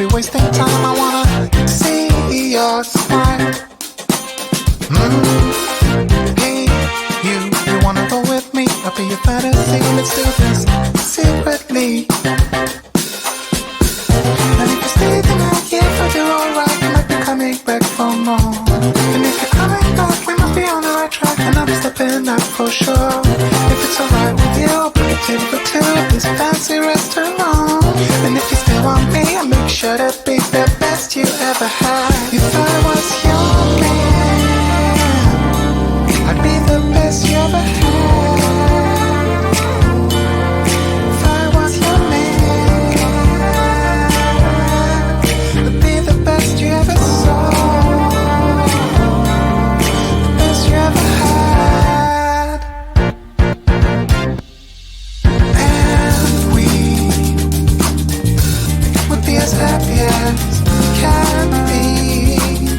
be wasting time. I wanna see your smile. Hey, you wanna go with me? I'll be your fantasy. Let's do this secretly. And if you stay tonight, yeah, if you're alright, you might be coming back for more. And if you're coming back, we must be on the right track, and I'll be stepping up for sure. If it's alright with you, I'll bring a table for two at this fancy restaurant. And if you still want me, I'll make sure to be the best you ever had. If I was your man, I'd be the best you ever had. If I was your man, I'd be the best you ever saw, the best you ever had. And we would be as happy as can be.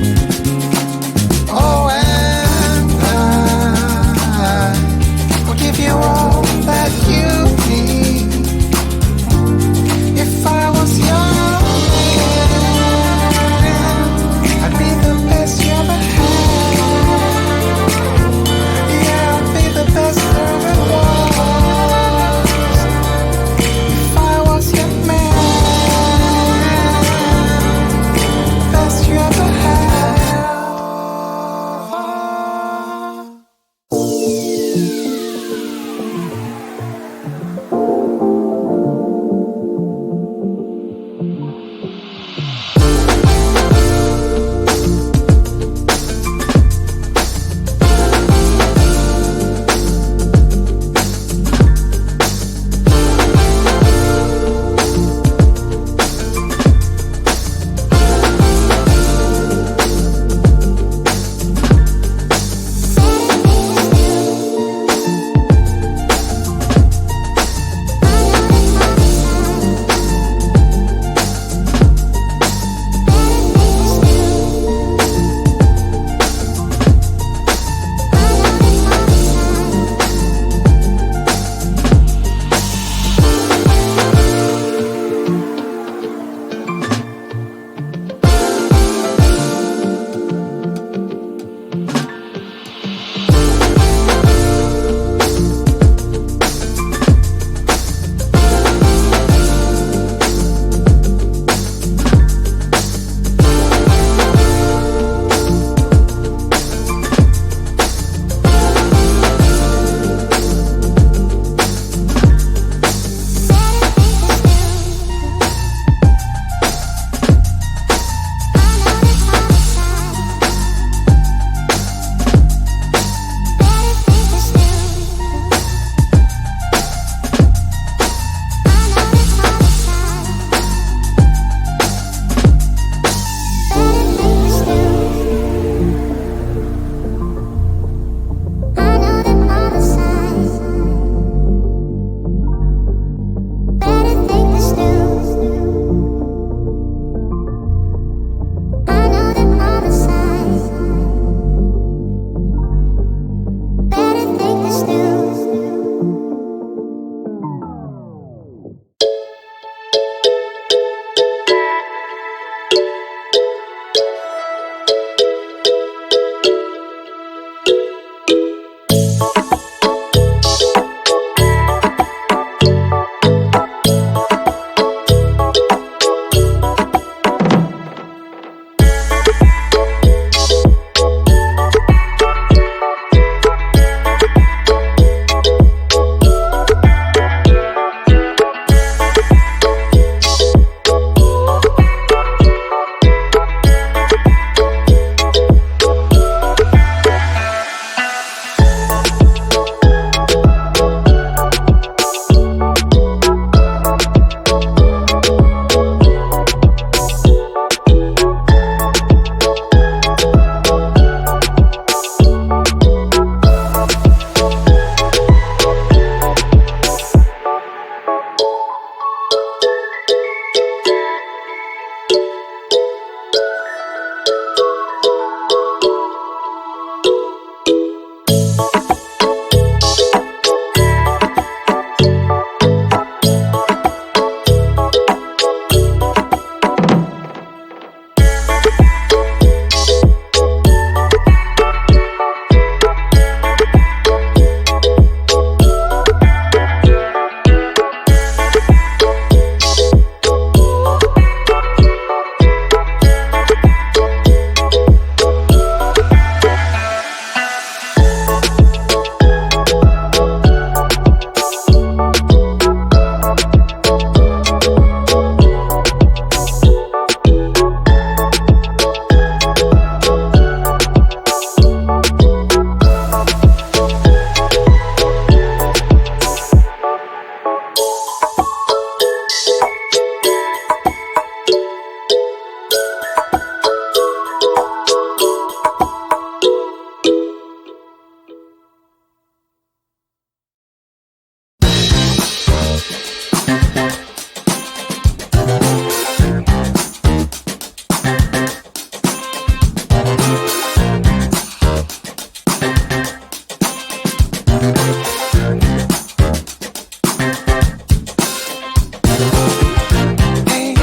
Hey,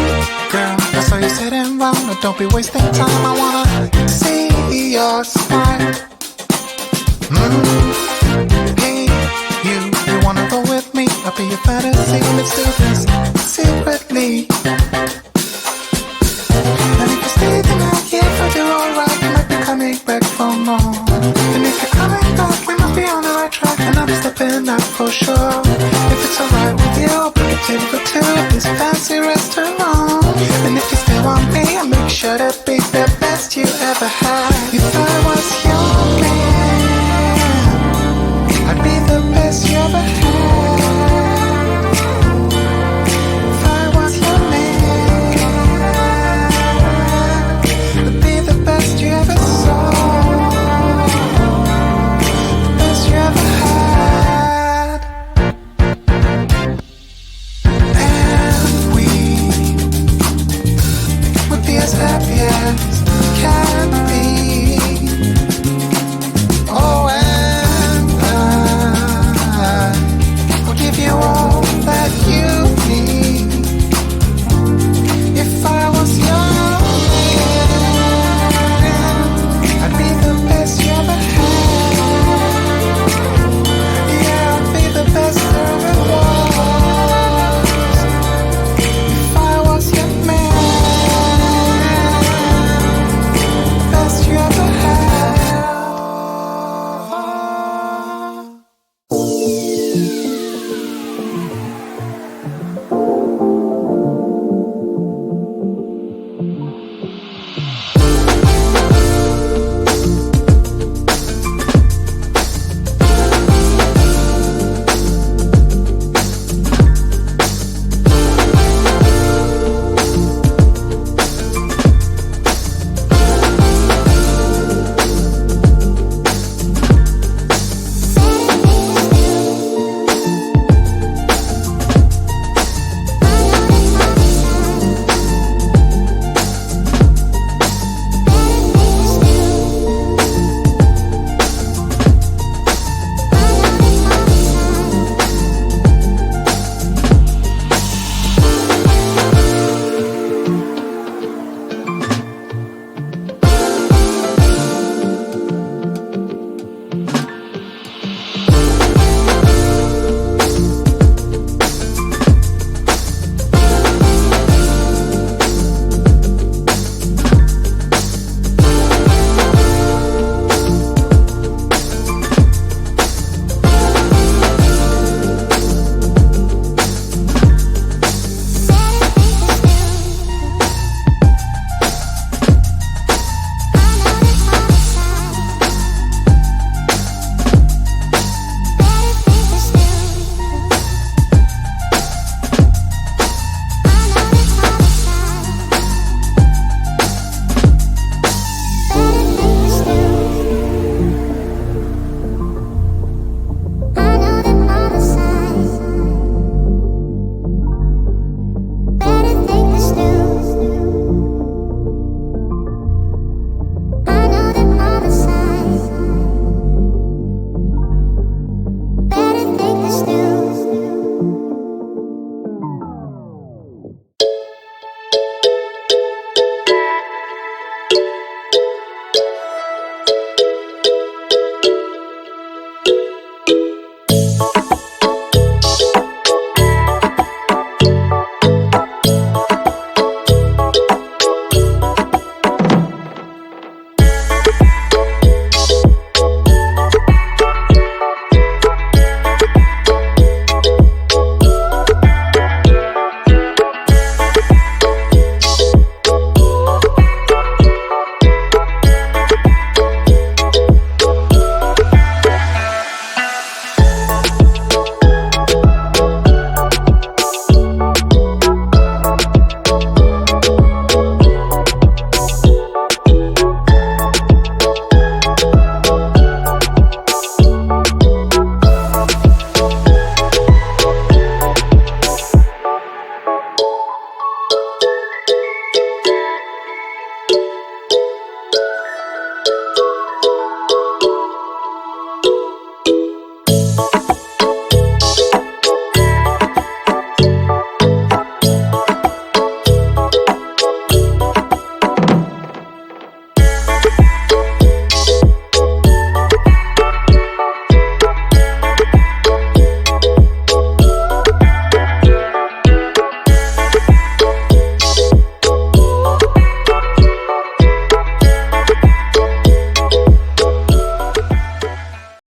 girl, I saw you sitting round. Now don't be wasting time. I wanna see your smile. Hey, you wanna go with me? I'll be your fantasy. Let's do this secretly. And if you stay tonight, yeah, but you're alright. You might be coming back for more. And if you're coming back, we must be on the right track. And I'm stepping out for sure. If it's alright with you, I'll bring a table for two at this fancy restaurant. And if you still want me, I'll make sure to be the best you ever had. If I was your man, I'd be the best you ever had. If I was your man, I'd be the best you ever saw. The best you ever had. And we would be as happy as can be. Oh, and I will give you all that you need. If I was your man, I'd be the best you ever had. Yeah, I'd be the best there ever was. If I was your man, best you ever had.